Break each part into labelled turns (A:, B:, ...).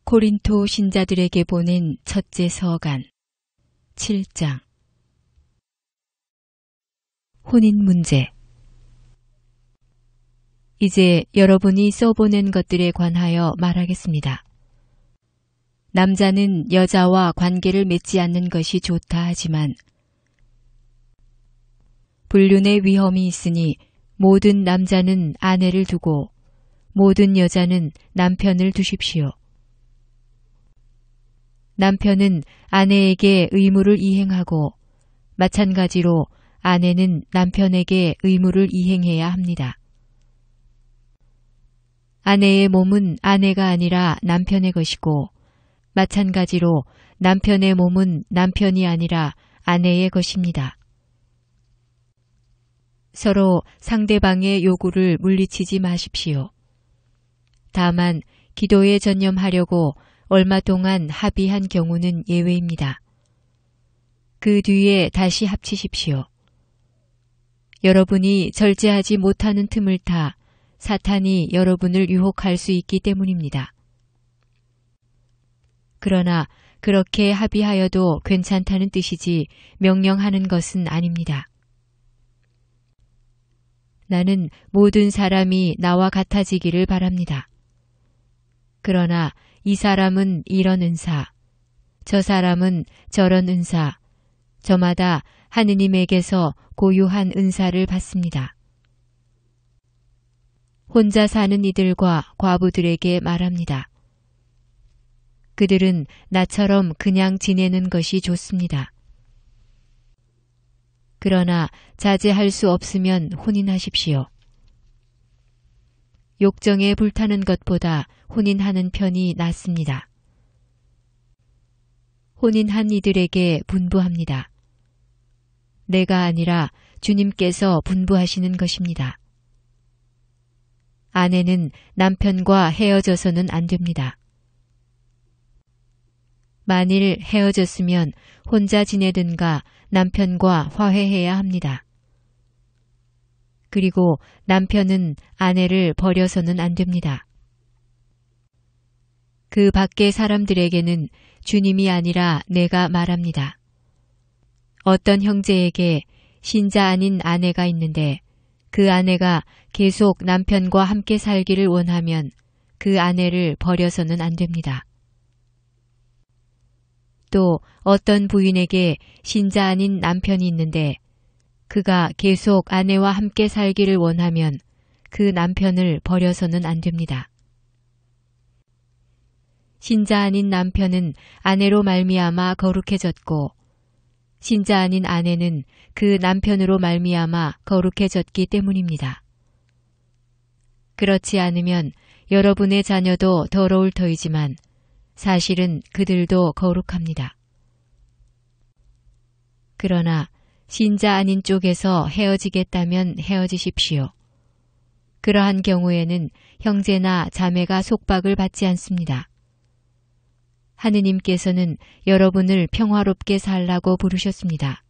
A: 고린토 신자들에게 보낸 첫째 서간 7장. 혼인 문제. 이제 여러분이 써보낸 것들에 관하여 말하겠습니다. 남자는 여자와 관계를 맺지 않는 것이 좋다 하지만 불륜의 위험이 있으니 모든 남자는 아내를 두고 모든 여자는 남편을 두십시오. 남편은 아내에게 의무를 이행하고 마찬가지로 아내는 남편에게 의무를 이행해야 합니다. 아내의 몸은 아내가 아니라 남편의 것이고 마찬가지로 남편의 몸은 남편이 아니라 아내의 것입니다. 서로 상대방의 요구를 물리치지 마십시오. 다만 기도에 전념하려고 얼마 동안 합의한 경우는 예외입니다. 그 뒤에 다시 합치십시오. 여러분이 절제하지 못하는 틈을 타 사탄이 여러분을 유혹할 수 있기 때문입니다. 그러나 그렇게 합의하여도 괜찮다는 뜻이지 명령하는 것은 아닙니다. 나는 모든 사람이 나와 같아지기를 바랍니다. 그러나 이 사람은 이런 은사, 저 사람은 저런 은사, 저마다 하느님에게서 고유한 은사를 받습니다. 혼자 사는 이들과 과부들에게 말합니다. 그들은 나처럼 그냥 지내는 것이 좋습니다. 그러나 자제할 수 없으면 혼인하십시오. 욕정에 불타는 것보다 혼인하는 편이 낫습니다. 혼인한 이들에게 분부합니다. 내가 아니라 주님께서 분부하시는 것입니다. 아내는 남편과 헤어져서는 안 됩니다. 만일 헤어졌으면 혼자 지내든가 남편과 화해해야 합니다. 그리고 남편은 아내를 버려서는 안 됩니다. 그 밖의 사람들에게는 주님이 아니라 내가 말합니다. 어떤 형제에게 신자 아닌 아내가 있는데 그 아내가 계속 남편과 함께 살기를 원하면 그 아내를 버려서는 안 됩니다. 또 어떤 부인에게 신자 아닌 남편이 있는데 그가 계속 아내와 함께 살기를 원하면 그 남편을 버려서는 안 됩니다. 신자 아닌 남편은 아내로 말미암아 거룩해졌고 신자 아닌 아내는 그 남편으로 말미암아 거룩해졌기 때문입니다. 그렇지 않으면 여러분의 자녀도 더러울 터이지만 사실은 그들도 거룩합니다. 그러나 신자 아닌 쪽에서 헤어지겠다면 헤어지십시오. 그러한 경우에는 형제나 자매가 속박을 받지 않습니다. 하느님께서는 여러분을 평화롭게 살라고 부르셨습니다.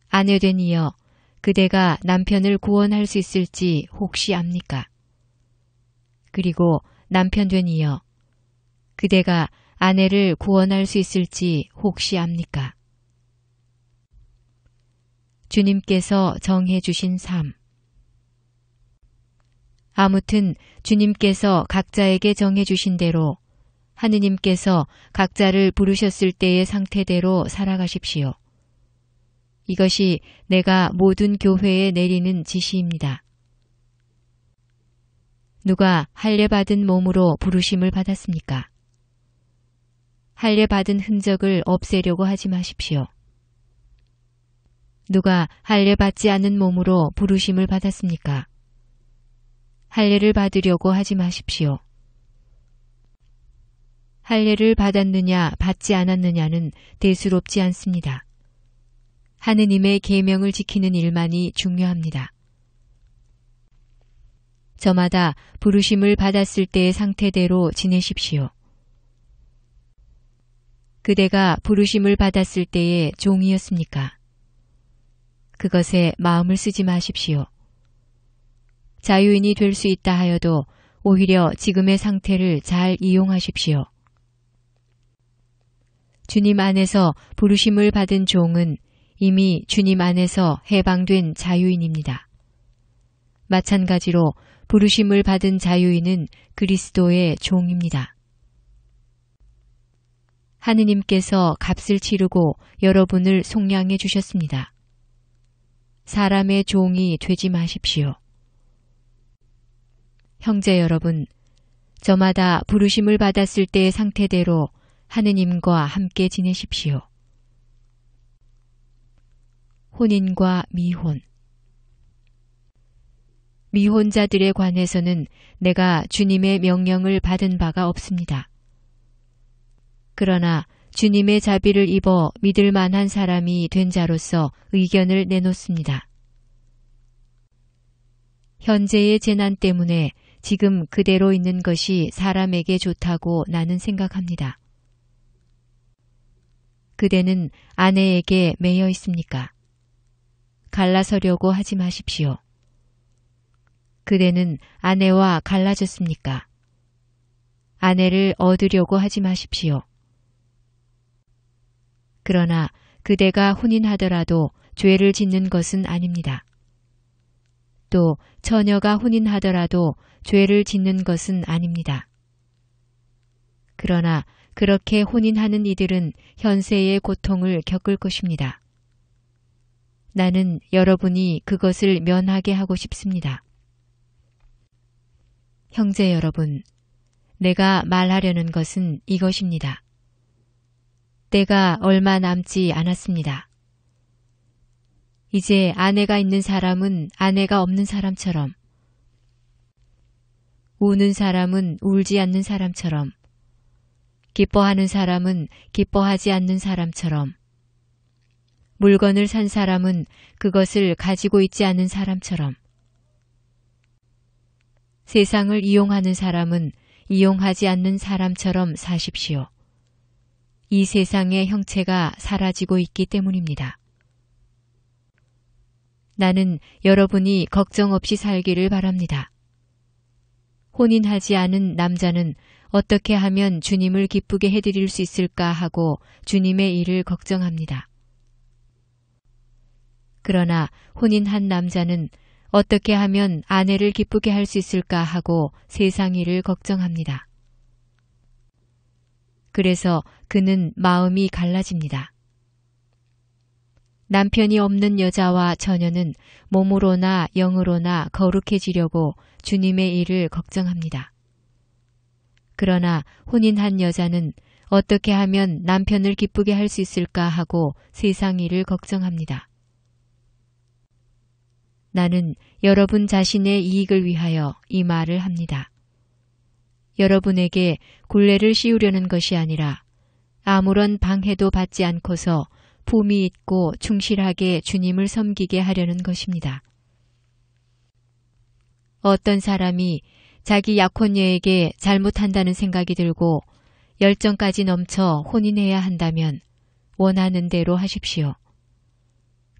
A: 아내된 이여, 그대가 남편을 구원할 수 있을지 혹시 압니까? 그리고 남편된 이여, 그대가 아내를 구원할 수 있을지 혹시 압니까? 주님께서 정해 주신 삶. 아무튼 주님께서 각자에게 정해 주신 대로 하느님께서 각자를 부르셨을 때의 상태대로 살아가십시오. 이것이 내가 모든 교회에 내리는 지시입니다. 누가 할례 받은 몸으로 부르심을 받았습니까? 할례 받은 흔적을 없애려고 하지 마십시오. 누가 할례 받지 않은 몸으로 부르심을 받았습니까? 할례를 받으려고 하지 마십시오. 할례를 받았느냐 받지 않았느냐는 대수롭지 않습니다. 하느님의 계명을 지키는 일만이 중요합니다. 저마다 부르심을 받았을 때의 상태대로 지내십시오. 그대가 부르심을 받았을 때의 종이었습니까? 그것에 마음을 쓰지 마십시오. 자유인이 될 수 있다 하여도 오히려 지금의 상태를 잘 이용하십시오. 주님 안에서 부르심을 받은 종은 이미 주님 안에서 해방된 자유인입니다. 마찬가지로 부르심을 받은 자유인은 그리스도의 종입니다. 하느님께서 값을 치르고 여러분을 속량해 주셨습니다. 사람의 종이 되지 마십시오. 형제 여러분, 저마다 부르심을 받았을 때의 상태대로 하느님과 함께 지내십시오. 혼인과 미혼. 미혼자들에 관해서는 내가 주님의 명령을 받은 바가 없습니다. 그러나 주님의 자비를 입어 믿을 만한 사람이 된 자로서 의견을 내놓습니다. 현재의 재난 때문에 지금 그대로 있는 것이 사람에게 좋다고 나는 생각합니다. 그대는 아내에게 매여 있습니까? 갈라서려고 하지 마십시오. 그대는 아내와 갈라졌습니까? 아내를 얻으려고 하지 마십시오. 그러나 그대가 혼인하더라도 죄를 짓는 것은 아닙니다. 또 처녀가 혼인하더라도 죄를 짓는 것은 아닙니다. 그러나 그렇게 혼인하는 이들은 현세의 고통을 겪을 것입니다. 나는 여러분이 그것을 면하게 하고 싶습니다. 형제 여러분, 내가 말하려는 것은 이것입니다. 때가 얼마 남지 않았습니다. 이제 아내가 있는 사람은 아내가 없는 사람처럼, 우는 사람은 울지 않는 사람처럼, 기뻐하는 사람은 기뻐하지 않는 사람처럼, 물건을 산 사람은 그것을 가지고 있지 않은 사람처럼, 세상을 이용하는 사람은 이용하지 않는 사람처럼 사십시오. 이 세상의 형체가 사라지고 있기 때문입니다. 나는 여러분이 걱정 없이 살기를 바랍니다. 혼인하지 않은 남자는 어떻게 하면 주님을 기쁘게 해드릴 수 있을까 하고 주님의 일을 걱정합니다. 그러나 혼인한 남자는 어떻게 하면 아내를 기쁘게 할 수 있을까 하고 세상 일을 걱정합니다. 그래서 그는 마음이 갈라집니다. 남편이 없는 여자와 처녀는 몸으로나 영으로나 거룩해지려고 주님의 일을 걱정합니다. 그러나 혼인한 여자는 어떻게 하면 남편을 기쁘게 할 수 있을까 하고 세상 일을 걱정합니다. 나는 여러분 자신의 이익을 위하여 이 말을 합니다. 여러분에게 굴레를 씌우려는 것이 아니라 아무런 방해도 받지 않고서 품위 있고 충실하게 주님을 섬기게 하려는 것입니다. 어떤 사람이 자기 약혼녀에게 잘못한다는 생각이 들고 열정까지 넘쳐 혼인해야 한다면 원하는 대로 하십시오.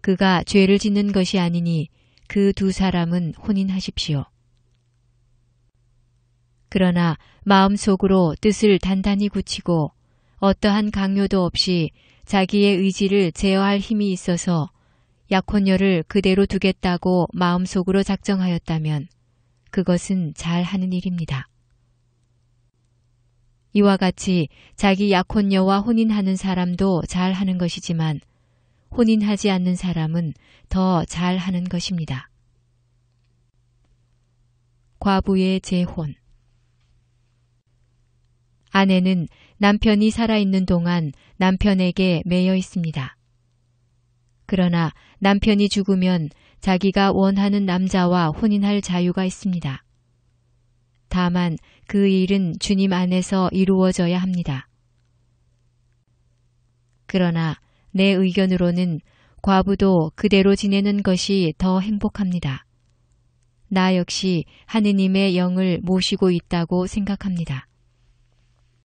A: 그가 죄를 짓는 것이 아니니 그 두 사람은 혼인하십시오. 그러나 마음속으로 뜻을 단단히 굳히고 어떠한 강요도 없이 자기의 의지를 제어할 힘이 있어서 약혼녀를 그대로 두겠다고 마음속으로 작정하였다면 그것은 잘하는 일입니다. 이와 같이 자기 약혼녀와 혼인하는 사람도 잘하는 것이지만 혼인하지 않는 사람은 더 잘하는 것입니다. 과부의 재혼. 아내는 남편이 살아있는 동안 남편에게 매여 있습니다. 그러나 남편이 죽으면 자기가 원하는 남자와 혼인할 자유가 있습니다. 다만 그 일은 주님 안에서 이루어져야 합니다. 그러나 내 의견으로는 과부도 그대로 지내는 것이 더 행복합니다. 나 역시 하느님의 영을 모시고 있다고 생각합니다.